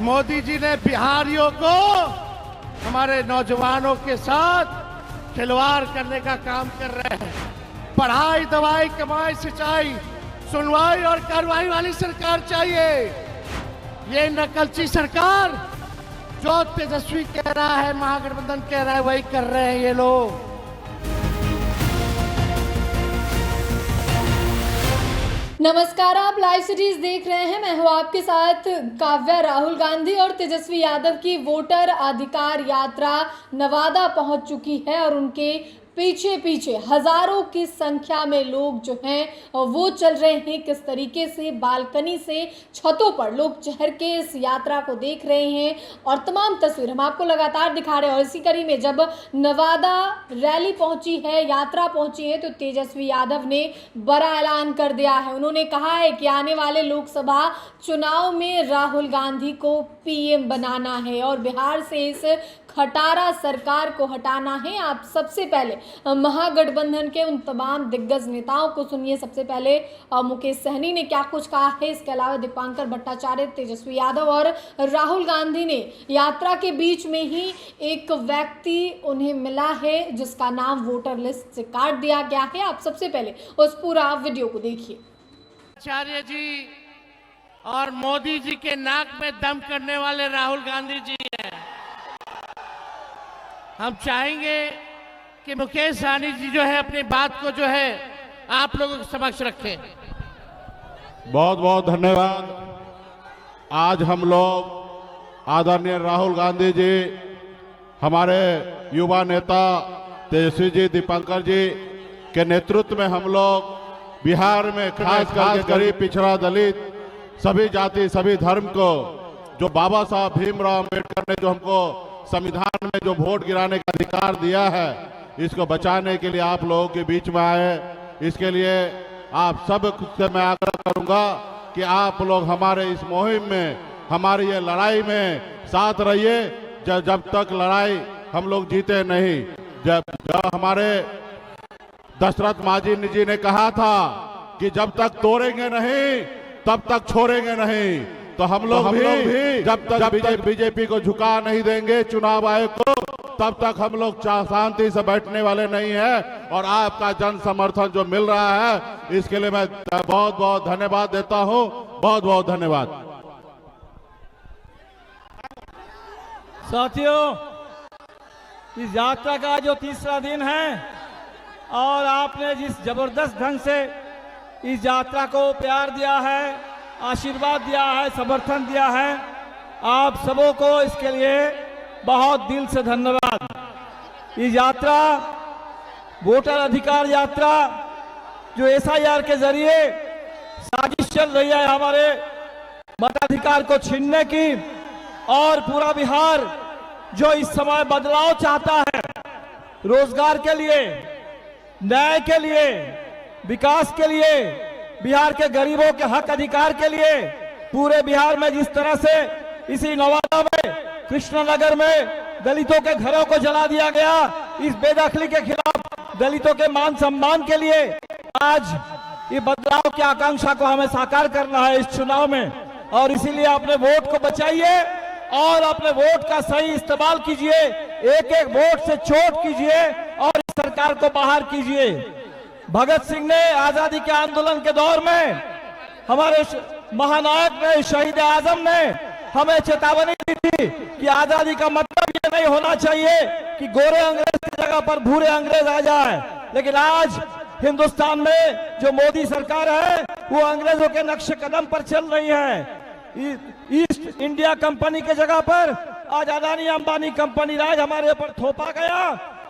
मोदी जी ने बिहारियों को हमारे नौजवानों के साथ खिलवाड़ करने का काम कर रहे हैं। पढ़ाई, दवाई, कमाई, सिंचाई, सुनवाई और कार्रवाई वाली सरकार चाहिए। ये नकलची सरकार जो तेजस्वी कह रहा है, महागठबंधन कह रहा है, वही कर रहे हैं ये लोग। नमस्कार, आप लाइव सीरीज देख रहे हैं। मैं हूं आपके साथ काव्या। राहुल गांधी और तेजस्वी यादव की वोटर अधिकार यात्रा नवादा पहुंच चुकी है और उनके पीछे पीछे हजारों की संख्या में लोग जो हैं वो चल रहे हैं। किस तरीके से बालकनी से छतों पर लोग चढ़ के इस यात्रा को देख रहे हैं और तमाम तस्वीर हम आपको लगातार दिखा रहे हैं। और इसी कड़ी में जब नवादा रैली पहुंची है, यात्रा पहुंची है, तो तेजस्वी यादव ने बड़ा ऐलान कर दिया है। उन्होंने कहा है कि आने वाले लोकसभा चुनाव में राहुल गांधी को पीएम बनाना है और बिहार से इस खटारा सरकार को हटाना है। आप सबसे पहले महागठबंधन के उन तमाम दिग्गज नेताओं को सुनिए। सबसे पहले मुकेश सहनी ने क्या कुछ कहा है, इसके अलावा दीपांकर भट्टाचार्य, तेजस्वी यादव और राहुल गांधी ने यात्रा के बीच में ही एक व्यक्ति उन्हें मिला है जिसका नाम वोटर लिस्ट से काट दिया गया है। आप सबसे पहले उस पूरा वीडियो को देखिए। आचार्य जी और मोदी जी के नाक में दम करने वाले राहुल गांधी जी हैं। हम चाहेंगे कि मुकेश सहनी जी जो है अपनी बात को जो है आप लोगों के समक्ष रखें। बहुत बहुत धन्यवाद। आज हम लोग आदरणीय राहुल गांधी जी, हमारे युवा नेता तेजस्वी जी, दीपांकर जी के नेतृत्व में हम लोग बिहार में खास गरीब, पिछड़ा, दलित, सभी जाति, सभी धर्म को जो बाबा साहब भीमराव अम्बेडकर ने जो हमको संविधान में जो वोट गिराने का अधिकार दिया है, इसको बचाने के लिए आप लोगों के बीच में आए। इसके लिए आप सब से मैं आग्रह करूंगा कि आप लोग हमारे इस मुहिम में, हमारी ये लड़ाई में साथ रहिए। जब तक लड़ाई हम लोग जीते नहीं, जब हमारे दशरथ मांझी जी ने कहा था कि जब तक तोड़ेंगे नहीं तब तक छोड़ेंगे नहीं, तो हम लोग भी जब तक बीजेपी को झुका नहीं देंगे, चुनाव आयोग को, तब तक हम लोग शांति से बैठने वाले नहीं है। और आपका जन समर्थन जो मिल रहा है, इसके लिए मैं बहुत बहुत धन्यवाद देता हूं। बहुत बहुत धन्यवाद। साथियों, इस यात्रा का जो तीसरा दिन है और आपने जिस जबरदस्त ढंग से इस यात्रा को प्यार दिया है, आशीर्वाद दिया है, समर्थन दिया है, आप सबों को इसके लिए बहुत दिल से धन्यवाद। इस यात्रा, वोटर अधिकार यात्रा, जो एसआईआर के जरिए साजिश चल रही है हमारे मताधिकार को छीनने की, और पूरा बिहार जो इस समय बदलाव चाहता है, रोजगार के लिए, न्याय के लिए, विकास के लिए, बिहार के गरीबों के हक अधिकार के लिए, पूरे बिहार में जिस तरह से इसी नवादा में, कृष्णनगर में दलितों के घरों को जला दिया गया, इस बेदखली के खिलाफ, दलितों के मान सम्मान के लिए आज ये बदलाव की आकांक्षा को हमें साकार करना है इस चुनाव में। और इसीलिए अपने वोट को बचाइए और अपने वोट का सही इस्तेमाल कीजिए। एक एक वोट से चोट कीजिए और इस सरकार को बाहर कीजिए। भगत सिंह ने आजादी के आंदोलन के दौर में, हमारे महानायक ने, शहीद आजम ने हमें चेतावनी दी थी कि आजादी का मतलब ये नहीं होना चाहिए कि गोरे अंग्रेज की जगह पर भूरे अंग्रेज आ जाए। लेकिन आज हिंदुस्तान में जो मोदी सरकार है, वो अंग्रेजों के नक्शे कदम पर चल रही है। ईस्ट इंडिया कंपनी के जगह पर आज अदानी अंबानी कंपनी राज हमारे ऊपर थोपा गया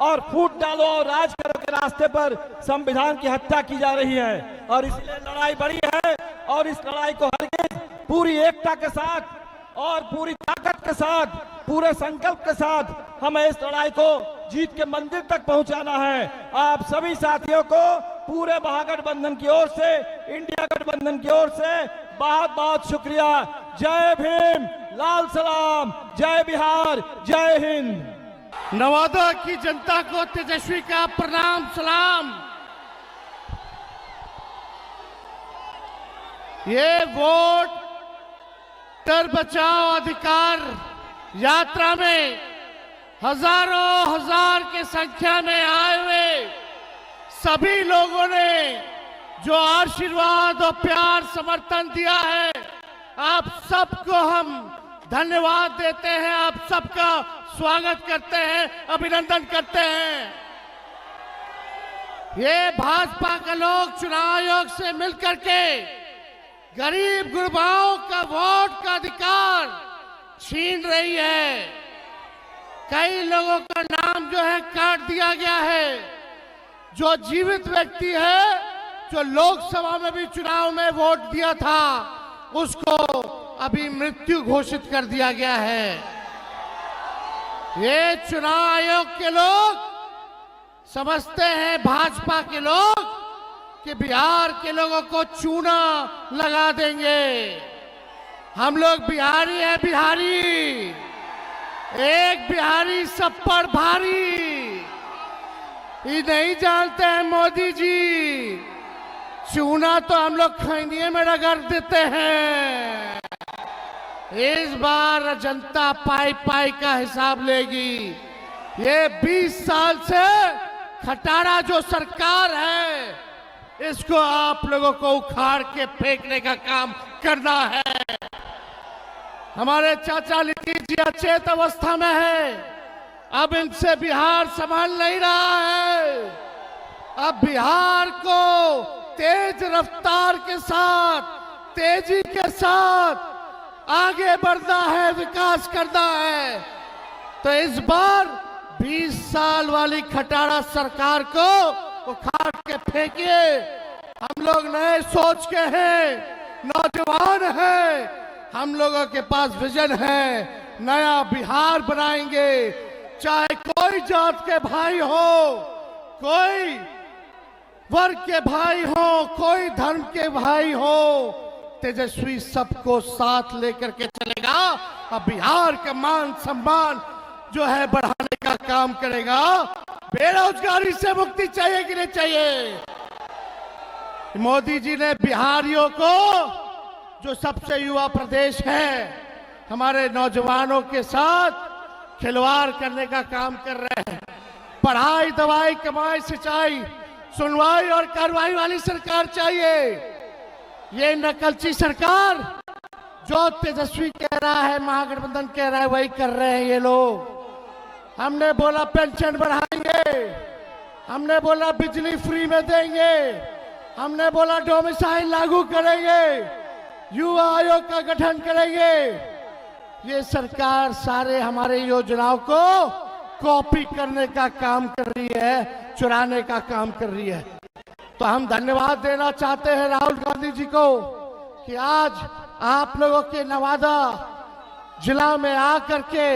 और फूट डालो और राज करो के रास्ते पर संविधान की हत्या की जा रही है। और इसलिए लड़ाई बड़ी है और इस लड़ाई को हरगिज पूरी एकता के साथ और पूरी ताकत के साथ, पूरे संकल्प के साथ हमें इस लड़ाई को जीत के मंदिर तक पहुंचाना है। आप सभी साथियों को पूरे महागठबंधन की ओर से, इंडिया गठबंधन की ओर से बहुत बहुत शुक्रिया। जय भीम, लाल सलाम, जय बिहार, जय हिंद। नवादा की जनता को तेजस्वी का प्रणाम सलाम। ये वोट वोटर बचाओ अधिकार यात्रा में हजारों हजार की संख्या में आए हुए सभी लोगों ने जो आशीर्वाद और प्यार समर्थन दिया है, आप सबको हम धन्यवाद देते हैं, आप सबका स्वागत करते हैं, अभिनंदन करते हैं। ये भाजपा के लोग चुनाव आयोग से मिलकर के गरीब गुरबाओं का वोट का अधिकार छीन रही है। कई लोगों का नाम जो है काट दिया गया है। जो जीवित व्यक्ति है, जो लोकसभा में भी चुनाव में वोट दिया था, उसको अभी मृत्यु घोषित कर दिया गया है। ये चुनाव आयोग के लोग समझते हैं, भाजपा के लोग, कि बिहार के लोगों को चूना लगा देंगे। हम लोग बिहारी हैं, बिहारी, एक बिहारी सब पर भारी। ये नहीं जानते हैं मोदी जी, चूना तो हम लोग खैनिये में रगड़ देते हैं। इस बार जनता पाई पाई का हिसाब लेगी। ये 20 साल से खटारा जो सरकार है, इसको आप लोगों को उखाड़ के फेंकने का काम करना है। हमारे चाचा नीतीश जी अचेत अवस्था में है, अब इनसे बिहार संभाल नहीं रहा है। अब बिहार को तेज रफ्तार के साथ, तेजी के साथ आगे बढ़ना है, विकास करना है। तो इस बार 20 साल वाली खटारा सरकार को उखाड़ के फेंकिए। हम लोग नए सोच के हैं, नौजवान हैं, हम लोगों के पास विजन है, नया बिहार बनाएंगे। चाहे कोई जात के भाई हो, कोई वर्ग के भाई हो, कोई धर्म के भाई हो, तेजस्वी सबको साथ लेकर के चलेगा। अब बिहार का मान सम्मान जो है बढ़ाने का काम करेगा। बेरोजगारी से मुक्ति चाहिए कि नहीं चाहिए? मोदी जी ने बिहारियों को, जो सबसे युवा प्रदेश है, हमारे नौजवानों के साथ खिलवाड़ करने का काम कर रहे हैं। पढ़ाई, दवाई, कमाई, सिंचाई, सुनवाई और कार्रवाई वाली सरकार चाहिए। ये नकलची सरकार जो तेजस्वी कह रहा है, महागठबंधन कह रहा है, वही कर रहे हैं ये लोग। हमने बोला पेंशन बढ़ाएंगे, हमने बोला बिजली फ्री में देंगे, हमने बोला डोमिसाइल लागू करेंगे, युवा आयोग का गठन करेंगे। ये सरकार सारे हमारे योजनाओं को कॉपी करने का काम कर रही है, चुराने का काम कर रही है। तो हम धन्यवाद देना चाहते हैं राहुल गांधी जी को कि आज आप लोगों के नवादा जिला में आकर के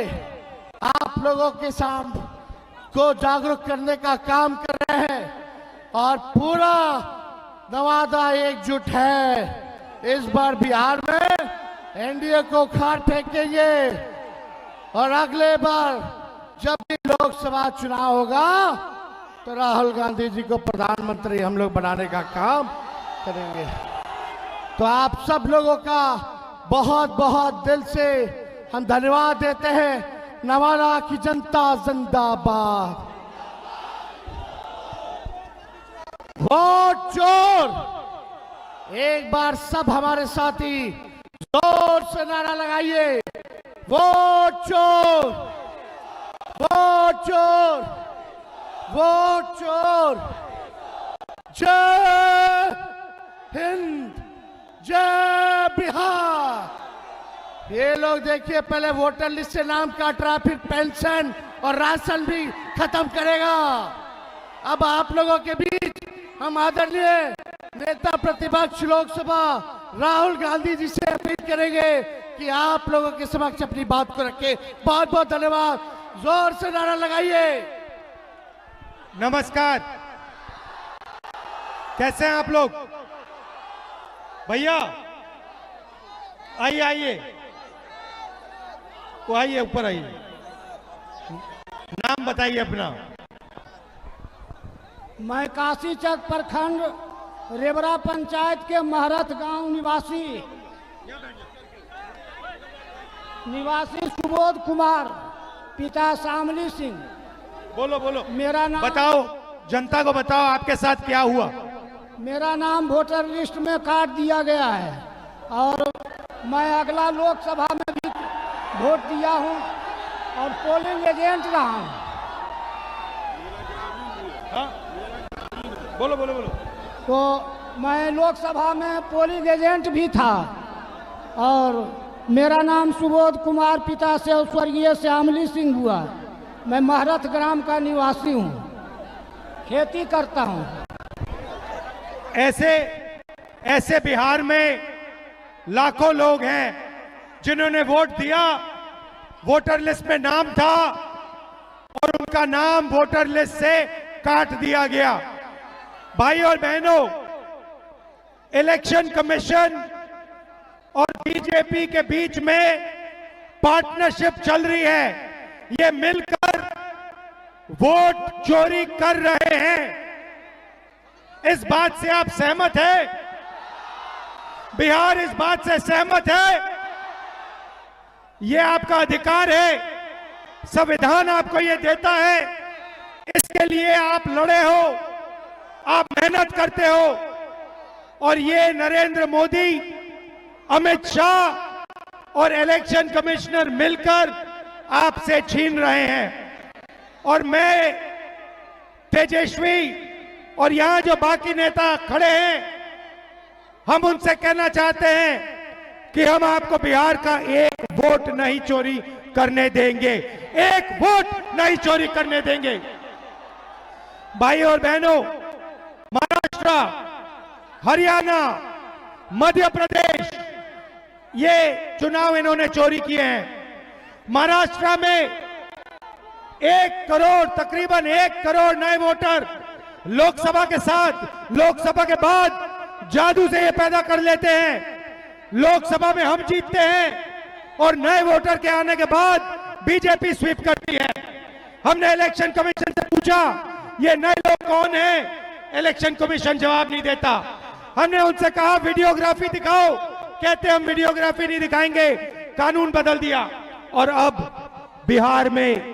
आप लोगों के सामने को जागरूक करने का काम कर रहे हैं और पूरा नवादा एकजुट है। इस बार बिहार में एनडीए को उखाड़ फेंकेंगे और अगले बार जब भी लोकसभा चुनाव होगा तो राहुल गांधी जी को प्रधानमंत्री हम लोग बनाने का काम करेंगे। तो आप सब लोगों का बहुत बहुत दिल से हम धन्यवाद देते हैं। नवादा की जनता जिंदाबाद। वोट चोर। एक बार सब हमारे साथी जोर से नारा लगाइए, वोट चोर, वोट चोर, वोट चोर। जय हिंद, जय बिहार। ये लोग देखिए, पहले वोटर लिस्ट से नाम काट रहा, फिर पेंशन और राशन भी खत्म करेगा। अब आप लोगों के बीच हम आदरणीय नेता प्रतिपक्ष लोकसभा राहुल गांधी जी से अपील करेंगे कि आप लोगों के समक्ष अपनी बात को रखें। बहुत बहुत धन्यवाद। जोर से नारा लगाइए। नमस्कार, कैसे हैं आप लोग? भैया आइए आइए, वो आइए, ऊपर आइए। नाम बताइए अपना। मैं काशीचक प्रखंड रेवरा पंचायत के महरथ गांव निवासी निवासी सुबोध कुमार, पिता शामली सिंह। बोलो बोलो, मेरा नाम बताओ, जनता को बताओ आपके साथ क्या हुआ। मेरा नाम वोटर लिस्ट में काट दिया गया है और मैं अगला लोकसभा में भी वोट दिया हूं और पोलिंग एजेंट रहा हूं। हाँ? बोलो बोलो बोलो। तो मैं लोकसभा में पोलिंग एजेंट भी था और मेरा नाम सुबोध कुमार, पिता से स्वर्गीय श्यामली सिंह हुआ। मैं महरथ ग्राम का निवासी हूँ, खेती करता हूँ। ऐसे बिहार में लाखों लोग हैं जिन्होंने वोट दिया, वोटर लिस्ट में नाम था और उनका नाम वोटर लिस्ट से काट दिया गया। भाई और बहनों, इलेक्शन कमीशन और बीजेपी के बीच में पार्टनरशिप चल रही है। ये मिलकर वोट चोरी कर रहे हैं। इस बात से आप सहमत हैं? बिहार इस बात से सहमत है? ये आपका अधिकार है, संविधान आपको ये देता है। इसके लिए आप लड़े हो, आप मेहनत करते हो और ये नरेंद्र मोदी, अमित शाह और इलेक्शन कमिश्नर मिलकर आपसे छीन रहे हैं। और मैं, तेजस्वी और यहां जो बाकी नेता खड़े हैं, हम उनसे कहना चाहते हैं कि हम आपको बिहार का एक वोट नहीं चोरी करने देंगे, एक वोट नहीं चोरी करने देंगे। भाई और बहनों, महाराष्ट्र, हरियाणा, मध्य प्रदेश, ये चुनाव इन्होंने चोरी किए हैं। महाराष्ट्र में 1 करोड़, तकरीबन 1 करोड़ नए वोटर लोकसभा के साथ, लोकसभा के बाद जादू से ये पैदा कर लेते हैं। लोकसभा में हम जीतते हैं और नए वोटर के आने के बाद बीजेपी स्वीप करती है। हमने इलेक्शन कमीशन से पूछा ये नए लोग कौन हैं, इलेक्शन कमीशन जवाब नहीं देता। हमने उनसे कहा वीडियोग्राफी दिखाओ, कहते हम वीडियोग्राफी नहीं दिखाएंगे, कानून बदल दिया। और अब बिहार में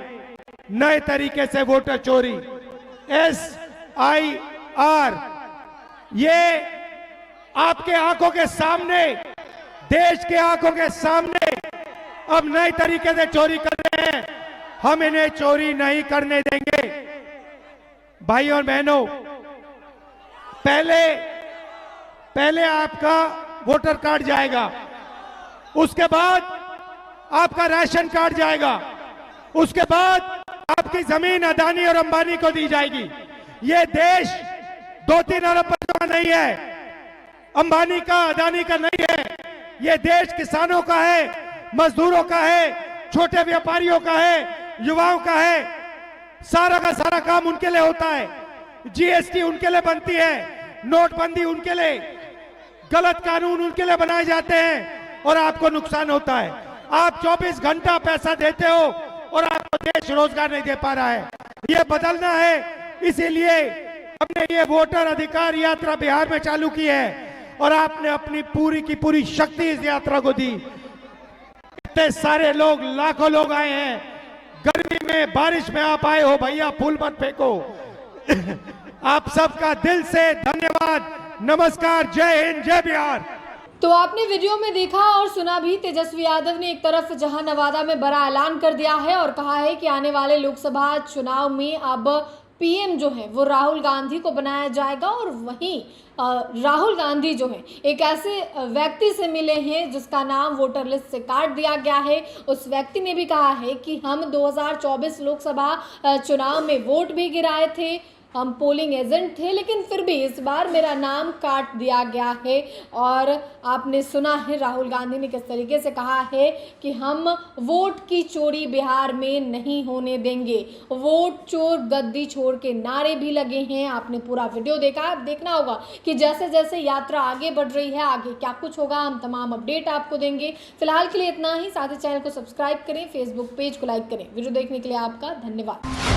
नए तरीके से वोटर चोरी, SIR, ये आपके आंखों के सामने, देश के आंखों के सामने अब नए तरीके से चोरी कर रहे हैं। हम इन्हें चोरी नहीं करने देंगे। भाई और बहनों, पहले आपका वोटर कार्ड जाएगा, उसके बाद आपका राशन कार्ड जाएगा, उसके बाद आपकी जमीन अदानी और अंबानी को दी जाएगी। ये देश 2-3 अरब का नहीं है, अंबानी का, अदानी का नहीं है। ये देश किसानों का है, मजदूरों का है, छोटे व्यापारियों का है, युवाओं का है। सारा का सारा काम उनके लिए होता है। GST उनके लिए बनती है, नोटबंदी उनके लिए, गलत कानून उनके लिए बनाए जाते हैं और आपको नुकसान होता है। आप 24 घंटा पैसा देते हो और आपको देश रोजगार नहीं दे पा रहा है। ये बदलना है, इसीलिए हमने ये वोटर अधिकार यात्रा बिहार में चालू की है और आपने अपनी पूरी की पूरी शक्ति इस यात्रा को दी। इतने सारे लोग, लाखों लोग आए हैं, गर्मी में, बारिश में आप आए हो, भैया फूल मत फेंको। आप सबका दिल से धन्यवाद, नमस्कार, जय हिंद, जय बिहार। तो आपने वीडियो में देखा और सुना भी, तेजस्वी यादव ने एक तरफ जहां नवादा में बड़ा ऐलान कर दिया है और कहा है कि आने वाले लोकसभा चुनाव में अब PM जो है वो राहुल गांधी को बनाया जाएगा, और वहीं राहुल गांधी जो है एक ऐसे व्यक्ति से मिले हैं जिसका नाम वोटर लिस्ट से काट दिया गया है। उस व्यक्ति ने भी कहा है कि हम 2024 लोकसभा चुनाव में वोट भी गिराए थे, हम पोलिंग एजेंट थे, लेकिन फिर भी इस बार मेरा नाम काट दिया गया है। और आपने सुना है राहुल गांधी ने किस तरीके से कहा है कि हम वोट की चोरी बिहार में नहीं होने देंगे। वोट चोर गद्दी छोड़ के नारे भी लगे हैं। आपने पूरा वीडियो देखा, आप देखना होगा कि जैसे जैसे यात्रा आगे बढ़ रही है, आगे क्या कुछ होगा, हम तमाम अपडेट आपको देंगे। फिलहाल के लिए इतना ही। साथ ही चैनल को सब्सक्राइब करें, फेसबुक पेज को लाइक करें। वीडियो देखने के लिए आपका धन्यवाद।